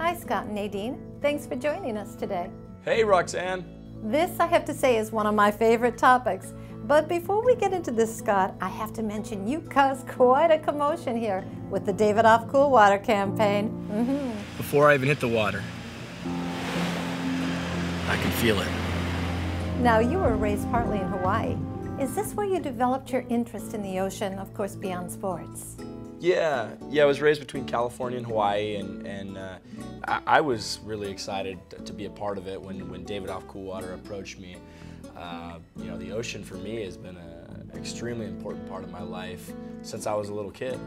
Hi, Scott and Nadine. Thanks for joining us today. Hey, Roxanne. This, I have to say, is one of my favorite topics. But before we get into this, Scott, I have to mention you caused quite a commotion here with the David Off Cool Water campaign. Before I even hit the water, I can feel it. Now, you were raised partly in Hawaii. Is this where you developed your interest in the ocean, of course, beyond sports? Yeah, I was raised between California and Hawaii, and I was really excited to be a part of it when David Off Cool Water approached me. You know, the ocean for me has been an extremely important part of my life since I was a little kid,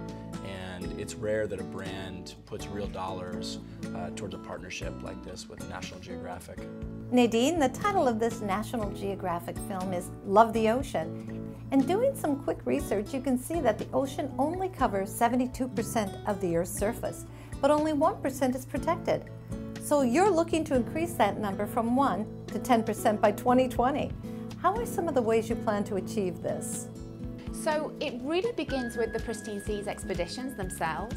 and it's rare that a brand puts real dollars towards a partnership like this with National Geographic. Nadine, the title of this National Geographic film is Love the Ocean. And doing some quick research, you can see that the ocean only covers 72% of the Earth's surface, but only 1% is protected. So you're looking to increase that number from 1 to 10% by 2020. How are some of the ways you plan to achieve this? So it really begins with the Pristine Seas expeditions themselves.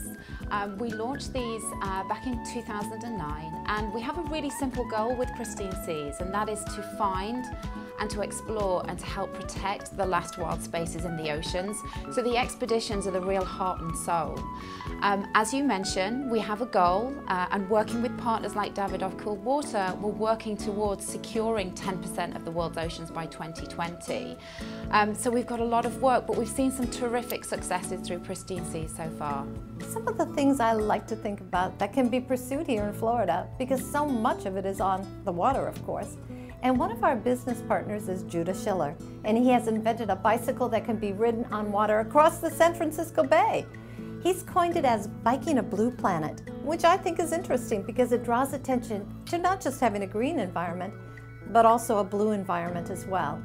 We launched these back in 2009, and we have a really simple goal with Pristine Seas, and that is to find and to explore and to help protect the last wild spaces in the oceans. So the expeditions are the real heart and soul. As you mentioned, we have a goal, and working with partners like David Off Cool Water, we're working towards securing 10% of the world's oceans by 2020. So we've got a lot of work, but we've seen some terrific successes through Pristine Seas so far. Some of the things I like to think about that can be pursued here in Florida, because so much of it is on the water, of course. And one of our business partners is Schiller, and he has invented a bicycle that can be ridden on water across the San Francisco Bay. He's coined it as biking a blue planet, which I think is interesting because it draws attention to not just having a green environment, but also a blue environment as well.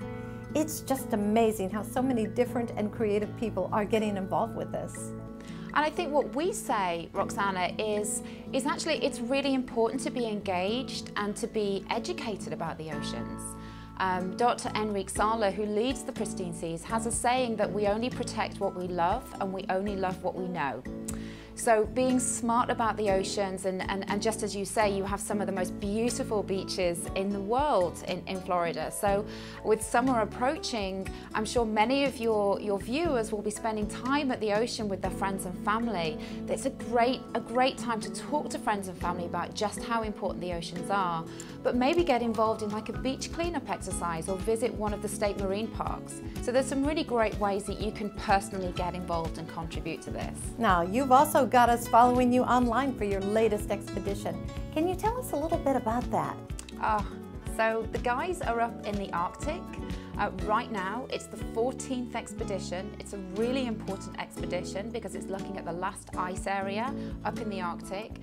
It's just amazing how so many different and creative people are getting involved with this. And I think what we say, Roxana, is actually it's really important to be engaged and to be educated about the oceans. Dr. Enrique Schiller, who leads the Pristine Seas, has a saying that we only protect what we love and we only love what we know. So being smart about the oceans, and just as you say, you have some of the most beautiful beaches in the world in Florida. So with summer approaching, I'm sure many of your viewers will be spending time at the ocean with their friends and family. It's a great time to talk to friends and family about just how important the oceans are, but maybe get involved in like a beach cleanup exercise or visit one of the state marine parks. So there's some really great ways that you can personally get involved and contribute to this. Now, you've also got us following you online for your latest expedition. Can you tell us a little bit about that? So the guys are up in the Arctic. Right now, it's the 14th expedition. It's a really important expedition because it's looking at the last ice area up in the Arctic.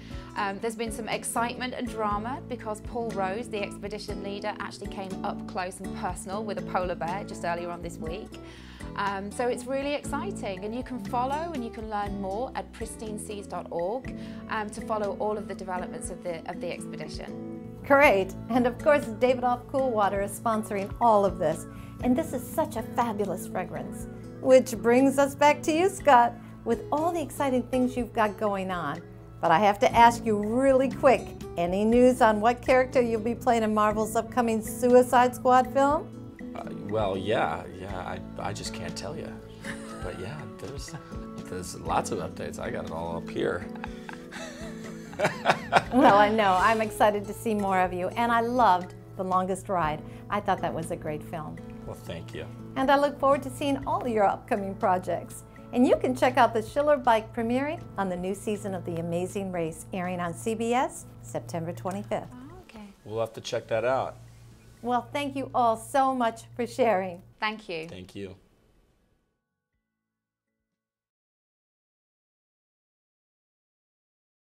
There's been some excitement and drama because Paul Rose, the expedition leader, actually came up close and personal with a polar bear just earlier on this week. So it's really exciting, and you can follow and you can learn more at pristineseas.org to follow all of the developments of the expedition. Great, and of course David Off Cool Water is sponsoring all of this, and this is such a fabulous fragrance. Which brings us back to you, Scott, with all the exciting things you've got going on. But I have to ask you really quick, any news on what character you'll be playing in Marvel's upcoming Suicide Squad film? Well, yeah, I just can't tell you. But yeah, there's lots of updates. I got it all up here. Well, I know. I'm excited to see more of you, and I loved The Longest Ride. I thought that was a great film. Well, thank you. And I look forward to seeing all your upcoming projects. And you can check out the Schiller bike premiering on the new season of The Amazing Race, airing on CBS September 25th. Oh, okay. We'll have to check that out. Well, thank you all so much for sharing. Thank you. Thank you.